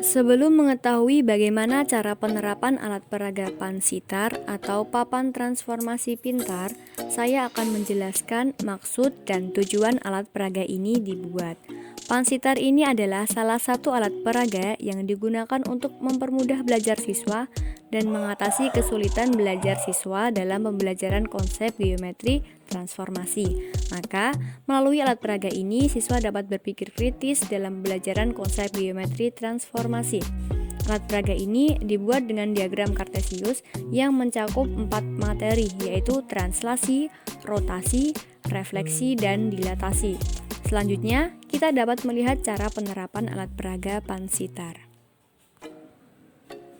Sebelum mengetahui bagaimana cara penerapan alat peraga Pansitar atau papan transformasi pintar, saya akan menjelaskan maksud dan tujuan alat peraga ini dibuat. Pansitar ini adalah salah satu alat peraga yang digunakan untuk mempermudah belajar siswa dan mengatasi kesulitan belajar siswa dalam pembelajaran konsep geometri transformasi. Maka, melalui alat peraga ini, siswa dapat berpikir kritis dalam pembelajaran konsep geometri transformasi. Alat peraga ini dibuat dengan diagram Kartesius yang mencakup 4 materi, yaitu translasi, rotasi, refleksi, dan dilatasi. Selanjutnya, kita dapat melihat cara penerapan alat peraga Pansitar.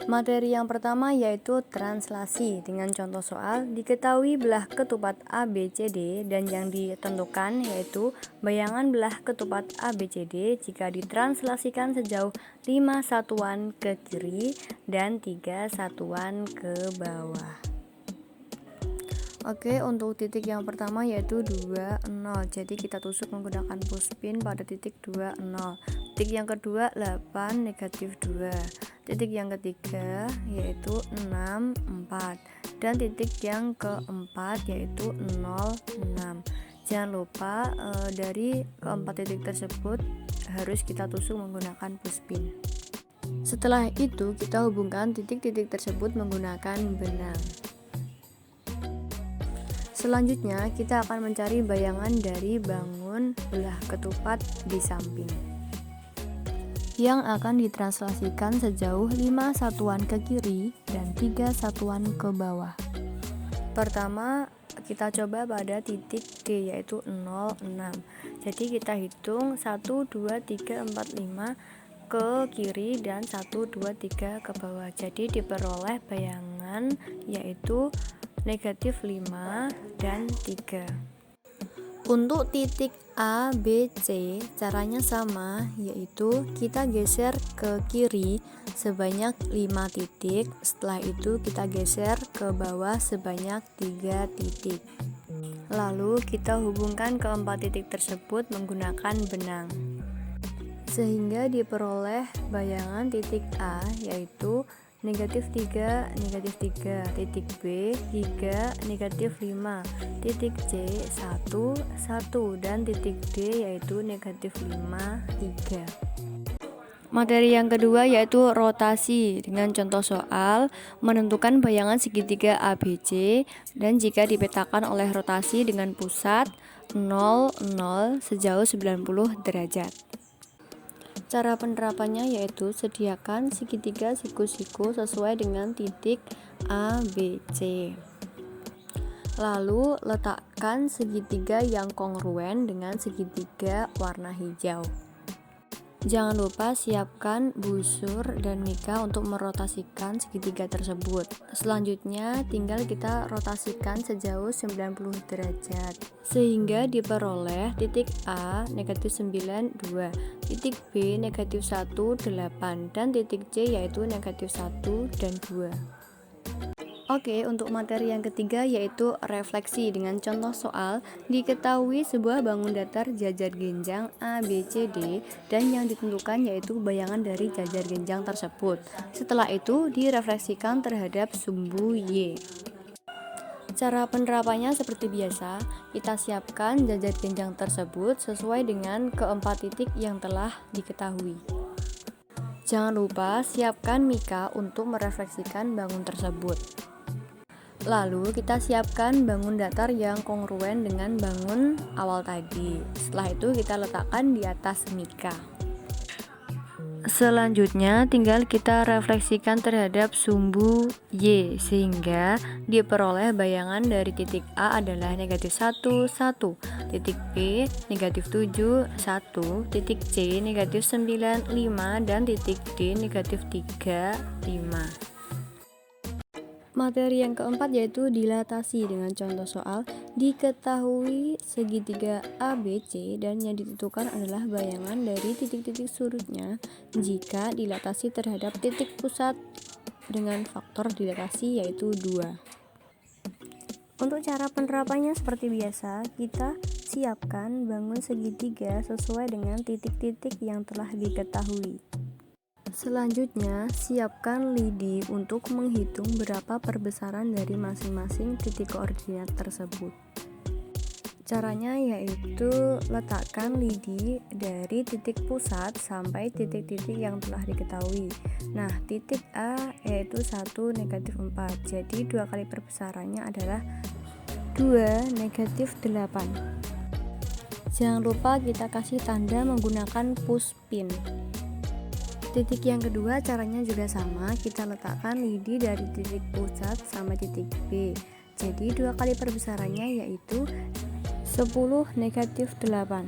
Materi yang pertama yaitu translasi. Dengan contoh soal, diketahui belah ketupat ABCD dan yang ditentukan yaitu bayangan belah ketupat ABCD jika ditranslasikan sejauh 5 satuan ke kiri dan 3 satuan ke bawah. Oke, untuk titik yang pertama yaitu 20. Jadi kita tusuk menggunakan pushpin pada titik 20. Titik yang kedua 8 negatif 2. Titik yang ketiga yaitu 6, 4. Dan titik yang keempat yaitu 0, 6. Jangan lupa dari keempat titik tersebut harus kita tusuk menggunakan pushpin. Setelah itu kita hubungkan titik-titik tersebut menggunakan benang. Selanjutnya kita akan mencari bayangan dari bangun belah ketupat di samping yang akan ditranslasikan sejauh 5 satuan ke kiri dan 3 satuan ke bawah. Pertama, kita coba pada titik D yaitu 0, 6. Jadi kita hitung 1, 2, 3, 4, 5 ke kiri dan 1, 2, 3 ke bawah. Jadi diperoleh bayangan yaitu negatif 5 dan 3. Untuk titik A, B, C caranya sama, yaitu kita geser ke kiri sebanyak 5 titik, setelah itu kita geser ke bawah sebanyak 3 titik. Lalu kita hubungkan keempat titik tersebut menggunakan benang, sehingga diperoleh bayangan titik A yaitu negatif 3, negatif 3, titik B, 3, negatif 5, titik C, 1, 1, dan titik D yaitu negatif 5, 3. Materi yang kedua yaitu rotasi. Dengan contoh soal, menentukan bayangan segitiga ABC dan jika dipetakan oleh rotasi dengan pusat 0, 0 sejauh 90 derajat. Cara penerapannya yaitu sediakan segitiga siku-siku sesuai dengan titik A, B, C. Lalu letakkan segitiga yang kongruen dengan segitiga warna hijau. Jangan lupa siapkan busur dan mika untuk merotasikan segitiga tersebut. Selanjutnya tinggal kita rotasikan sejauh 90 derajat sehingga diperoleh titik A negatif 9, 2, titik B negatif 1, 8, dan titik C yaitu negatif 1 dan 2. Oke, untuk materi yang ketiga yaitu refleksi. Dengan contoh soal, diketahui sebuah bangun datar jajar genjang A, B, C, D dan yang ditentukan yaitu bayangan dari jajar genjang tersebut. Setelah itu direfleksikan terhadap sumbu Y. Cara penerapannya seperti biasa, kita siapkan jajar genjang tersebut sesuai dengan keempat titik yang telah diketahui. Jangan lupa siapkan mika untuk merefleksikan bangun tersebut. Lalu kita siapkan bangun datar yang kongruen dengan bangun awal tadi. Setelah itu kita letakkan di atas mika. Selanjutnya tinggal kita refleksikan terhadap sumbu Y sehingga diperoleh bayangan dari titik A adalah negatif 1, 1, titik B negatif 7, 1, titik C negatif 9, 5, dan titik D negatif 3, 5. Materi yang keempat yaitu dilatasi. Dengan contoh soal, diketahui segitiga ABC dan yang ditentukan adalah bayangan dari titik-titik sudutnya jika dilatasi terhadap titik pusat dengan faktor dilatasi yaitu 2. Untuk cara penerapannya seperti biasa, kita siapkan bangun segitiga sesuai dengan titik-titik yang telah diketahui. Selanjutnya, siapkan lidi untuk menghitung berapa perbesaran dari masing-masing titik koordinat tersebut. Caranya yaitu letakkan lidi dari titik pusat sampai titik-titik yang telah diketahui. Nah, titik A yaitu 1, negatif 4. Jadi 2 kali perbesarannya adalah 2, negatif 8. Jangan lupa kita kasih tanda menggunakan pushpin. Titik yang kedua caranya juga sama, kita letakkan lidi dari titik pusat sama titik B. Jadi 2 kali perbesarannya yaitu 10, negatif 8.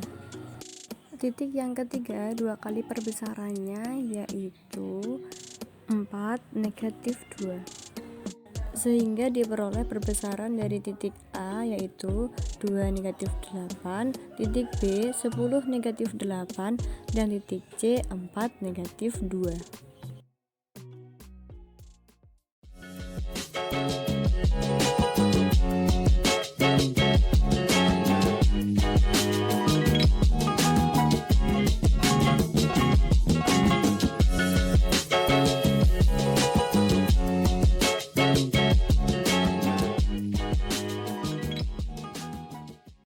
Titik yang ketiga 2 kali perbesarannya yaitu 4, negatif 2. Sehingga diperoleh perbesaran dari titik A yaitu 2, negatif 8, titik B 10, negatif 8, dan titik C 4, negatif 2.